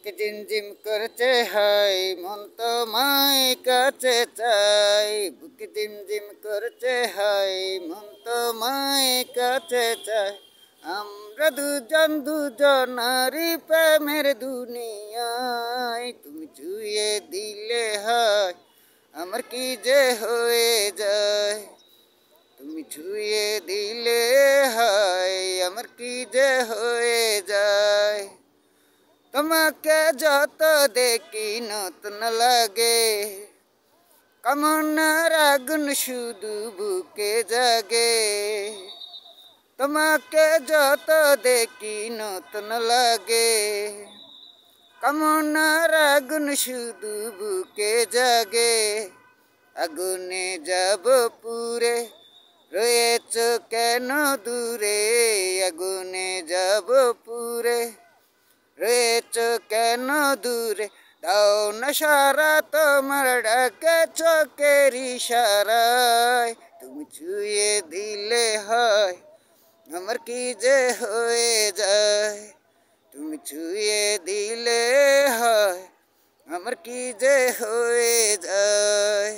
বুকে ঝিমঝিম করছে হাই মন তোমায় কাছে চাই বুকে ঝিমঝিম করছে হাই মন তোমায় কাছে চাই আমরা দুজনারই প্রেমের দুনিয়ায় তুমি ছুঁয়ে দিলে হায় আমার কি যে হয়ে যায় তুমি ছুঁয়ে দিলে হায় আমার কি যে হয়ে যায় তোমাকে যত দেখি নতুন লাগে কামনার আগুন শুধু বুকে জাগে তোমাকে যত দেখি নতুন লাগে কামনার আগুন শুধু বুকে জাগে আগুনে যাব পুরে রয়েছ কেন দূরে আগুনে যাব পুরে রয়েছ কেন দূরে দাও না সারা তোমার ডাকে চোখের ইশারায় তুমি ছুঁয়ে দিলে হয় আমার কি যে হয়ে যায় তুমি ছুঁয়ে দিলে হয় আমার কি যে হয়ে যায়।